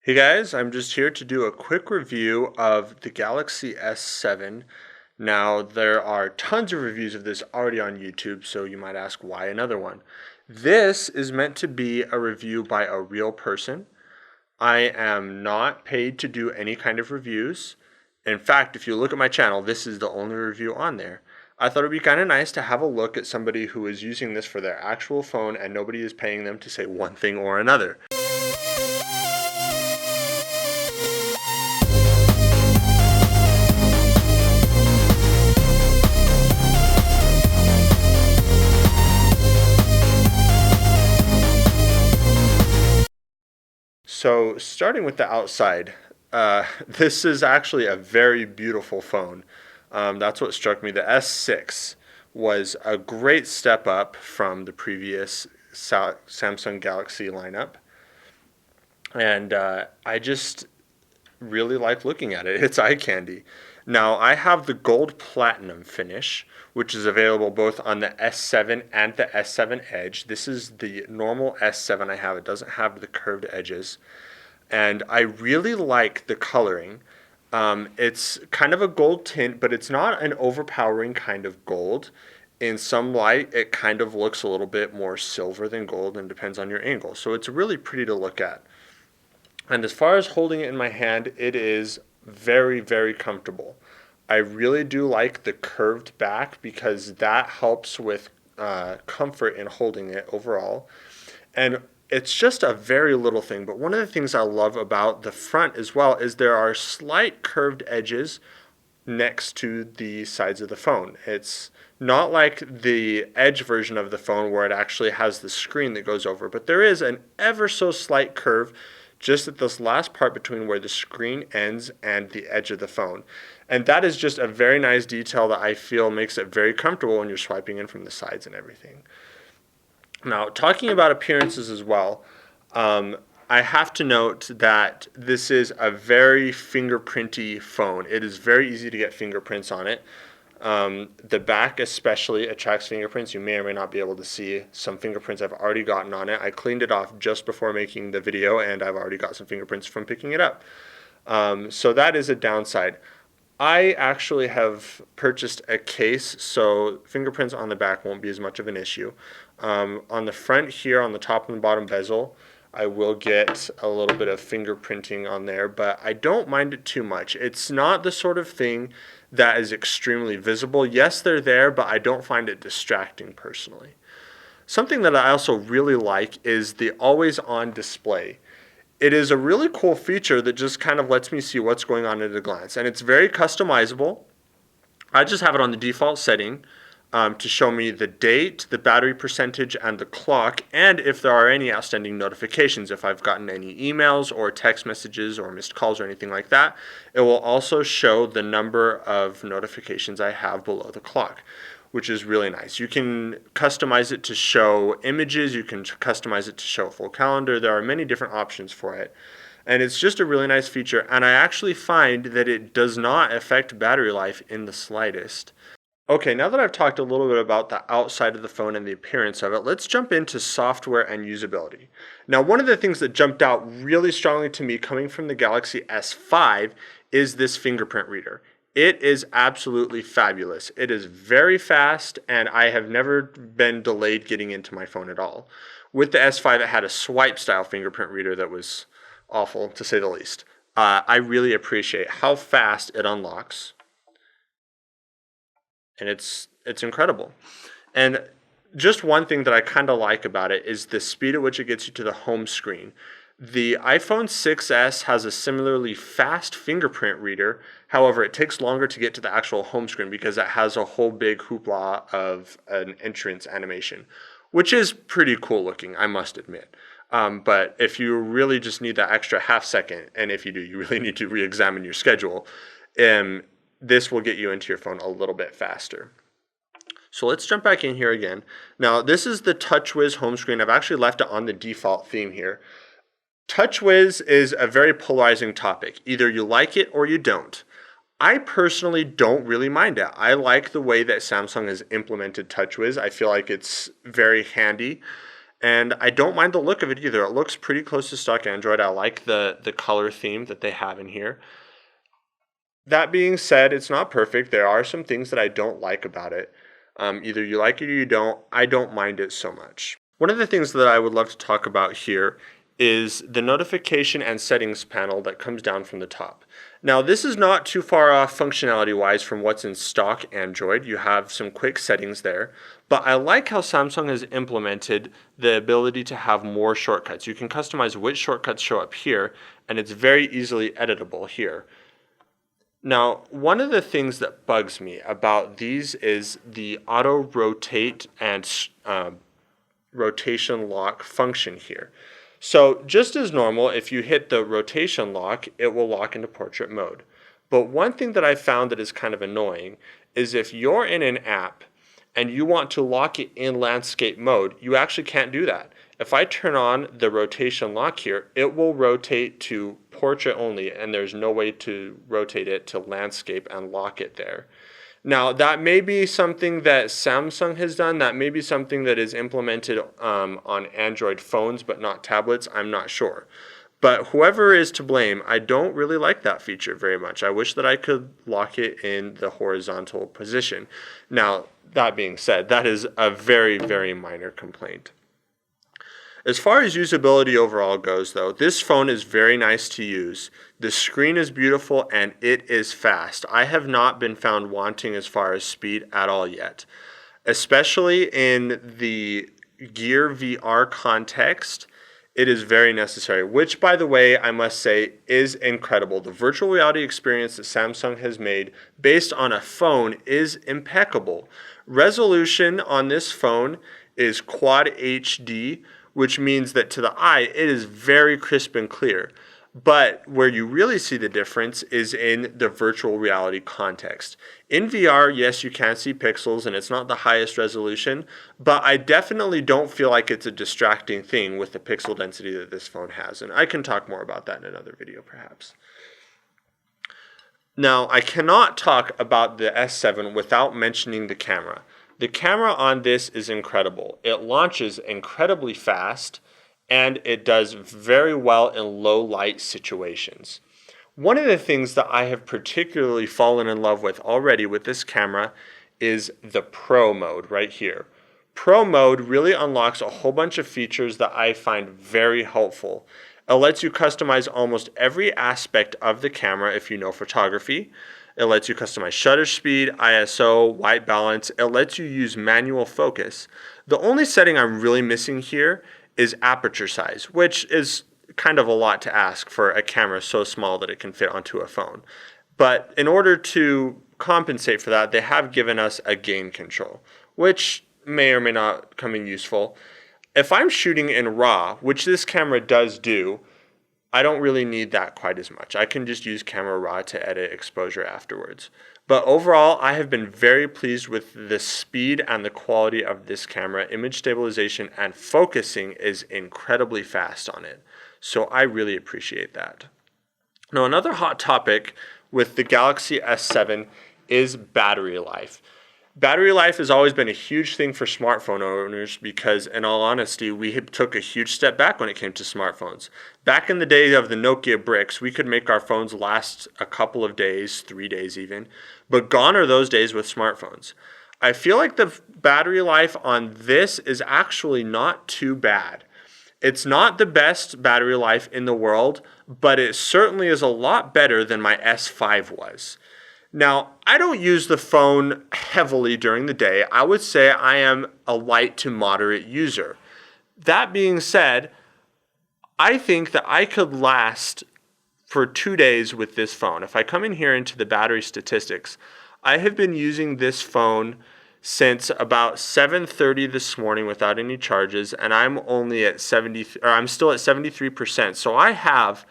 Hey guys, I'm just here to do a quick review of the Galaxy S7. Now, there are tons of reviews of this already on YouTube, so you might ask why another one. This is meant to be a review by a real person. I am not paid to do any kind of reviews. In fact, if you look at my channel, this is the only review on there. I thought it'd be kind of nice to have a look at somebody who is using this for their actual phone and nobody is paying them to say one thing or another. So, starting with the outside, this is actually a very beautiful phone. That's what struck me. The S6 was a great step up from the previous Samsung Galaxy lineup, and I just really like looking at it. It's eye candy. Now, I have the gold platinum finish, which is available both on the S7 and the S7 Edge. This is the normal S7 I have. It doesn't have the curved edges. And I really like the coloring. It's kind of a gold tint, but it's not an overpowering kind of gold. In some light, it kind of looks a little bit more silver than gold and depends on your angle. So it's really pretty to look at. And as far as holding it in my hand, it is very, very comfortable. I really do like the curved back because that helps with comfort in holding it overall. And it's just a very little thing, but one of the things I love about the front as well is there are slight curved edges next to the sides of the phone. It's not like the Edge version of the phone where it actually has the screen that goes over, but there is an ever so slight curve just at this last part between where the screen ends and the edge of the phone. And that is just a very nice detail that I feel makes it very comfortable when you're swiping in from the sides and everything. Now, talking about appearances as well, I have to note that this is a very fingerprinty phone. It is very easy to get fingerprints on it. The back especially attracts fingerprints. You may or may not be able to see some fingerprints I've already gotten on it. I cleaned it off just before making the video, and I've already got some fingerprints from picking it up. So that is a downside. I actually have purchased a case, so fingerprints on the back won't be as much of an issue. On the front here, on the top and bottom bezel, I will get a little bit of fingerprinting on there, but I don't mind it too much. It's not the sort of thing that is extremely visible. Yes, they're there, but I don't find it distracting personally. Something that I also really like is the always on display. It is a really cool feature that just kind of lets me see what's going on at a glance, and it's very customizable. I just have it on the default setting to show me the date, the battery percentage, and the clock, and if there are any outstanding notifications, if I've gotten any emails or text messages or missed calls or anything like that. It will also show the number of notifications I have below the clock, which is really nice. You can customize it to show images, you can customize it to show a full calendar. There are many different options for it. And it's just a really nice feature, and I actually find that it does not affect battery life in the slightest. Okay, now that I've talked a little bit about the outside of the phone and the appearance of it, let's jump into software and usability. Now, one of the things that jumped out really strongly to me coming from the Galaxy S5 is this fingerprint reader. It is absolutely fabulous. It is very fast, and I have never been delayed getting into my phone at all. With the S5, it had a swipe style fingerprint reader that was awful, to say the least. I really appreciate how fast it unlocks, and it's incredible. And just one thing that I kind of like about it is the speed at which it gets you to the home screen. The iPhone 6s has a similarly fast fingerprint reader. However, it takes longer to get to the actual home screen because it has a whole big hoopla of an entrance animation, which is pretty cool looking, I must admit. But if you really just need that extra half second, and if you do, you really need to re-examine your schedule, this will get you into your phone a little bit faster. So let's jump back in here again. Now, this is the TouchWiz home screen. I've actually left it on the default theme here. TouchWiz is a very polarizing topic. Either you like it or you don't. I personally don't really mind it. I like the way that Samsung has implemented TouchWiz. I feel like it's very handy. And I don't mind the look of it either. It looks pretty close to stock Android. I like the color theme that they have in here. That being said, it's not perfect. There are some things that I don't like about it. Either you like it or you don't. I don't mind it so much. One of the things that I would love to talk about here is the notification and settings panel that comes down from the top. Now, this is not too far off functionality-wise from what's in stock Android. You have some quick settings there, but I like how Samsung has implemented the ability to have more shortcuts. You can customize which shortcuts show up here, and it's very easily editable here. Now, one of the things that bugs me about these is the auto rotate and rotation lock function here. So just as normal, if you hit the rotation lock, it will lock into portrait mode. But one thing that I found that is kind of annoying is if you're in an app and you want to lock it in landscape mode, you actually can't do that. If I turn on the rotation lock here, it will rotate to portrait only, and there's no way to rotate it to landscape and lock it there. Now, that may be something that Samsung has done. That may be something that is implemented on Android phones, but not tablets. I'm not sure. But whoever is to blame, I don't really like that feature very much. I wish that I could lock it in the horizontal position. Now, that being said, that is a very, very minor complaint. As far as usability overall goes, though, this phone is very nice to use. The screen is beautiful and it is fast. I have not been found wanting as far as speed at all yet, especially in the Gear VR context. It is very necessary, which, by the way, I must say is incredible. The virtual reality experience that Samsung has made based on a phone is impeccable. Resolution on this phone is Quad HD, which means that to the eye, it is very crisp and clear. But where you really see the difference is in the virtual reality context. In VR, yes, you can see pixels and it's not the highest resolution, but I definitely don't feel like it's a distracting thing with the pixel density that this phone has. And I can talk more about that in another video, perhaps. Now, I cannot talk about the S7 without mentioning the camera. The camera on this is incredible. It launches incredibly fast, and it does very well in low light situations. One of the things that I have particularly fallen in love with already with this camera is the Pro mode right here. Pro mode really unlocks a whole bunch of features that I find very helpful. It lets you customize almost every aspect of the camera if you know photography. It lets you customize shutter speed, ISO, white balance. It lets you use manual focus. The only setting I'm really missing here is aperture size, which is kind of a lot to ask for a camera so small that it can fit onto a phone. But in order to compensate for that, they have given us a gain control, which may or may not come in useful. If I'm shooting in RAW, which this camera does do, I don't really need that quite as much. I can just use Camera Raw to edit exposure afterwards. But overall, I have been very pleased with the speed and the quality of this camera. Image stabilization and focusing is incredibly fast on it. So I really appreciate that. Now, another hot topic with the Galaxy S7 is battery life. Battery life has always been a huge thing for smartphone owners because, in all honesty, we took a huge step back when it came to smartphones. Back in the day of the Nokia bricks, we could make our phones last a couple of days, 3 days even, but gone are those days with smartphones. I feel like the battery life on this is actually not too bad. It's not the best battery life in the world, but it certainly is a lot better than my S5 was. Now, I don't use the phone heavily during the day. I would say I am a light to moderate user. That being said, I think that I could last for 2 days with this phone. If I come in here into the battery statistics, I have been using this phone since about 7:30 this morning without any charges, and I'm only at I'm still at 73%. So I have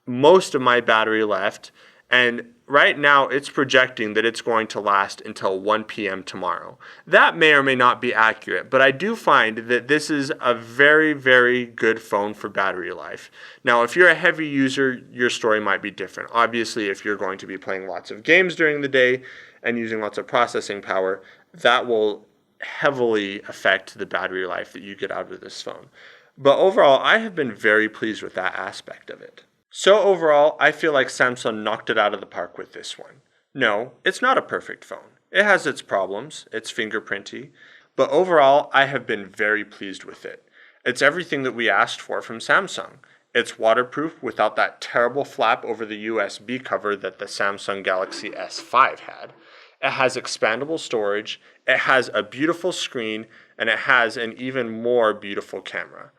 most of my battery left, and right now it's projecting that it's going to last until 1 p.m. tomorrow. That may or may not be accurate, but I do find that this is a very, very good phone for battery life. Now, if you're a heavy user, your story might be different. Obviously, if you're going to be playing lots of games during the day and using lots of processing power, that will heavily affect the battery life that you get out of this phone. But overall, I have been very pleased with that aspect of it. So overall, I feel like Samsung knocked it out of the park with this one. No, it's not a perfect phone. It has its problems, it's fingerprinty, but overall, I have been very pleased with it. It's everything that we asked for from Samsung. It's waterproof without that terrible flap over the USB cover that the Samsung Galaxy S5 had. It has expandable storage, it has a beautiful screen, and it has an even more beautiful camera.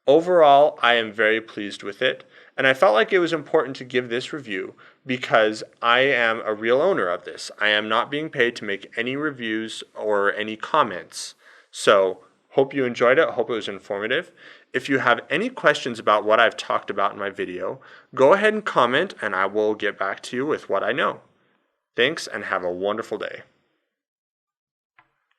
Overall, I am very pleased with it, and I felt like it was important to give this review because I am a real owner of this. I am not being paid to make any reviews or any comments. So, hope you enjoyed it. Hope it was informative. If you have any questions about what I've talked about in my video, go ahead and comment and I will get back to you with what I know. Thanks and have a wonderful day.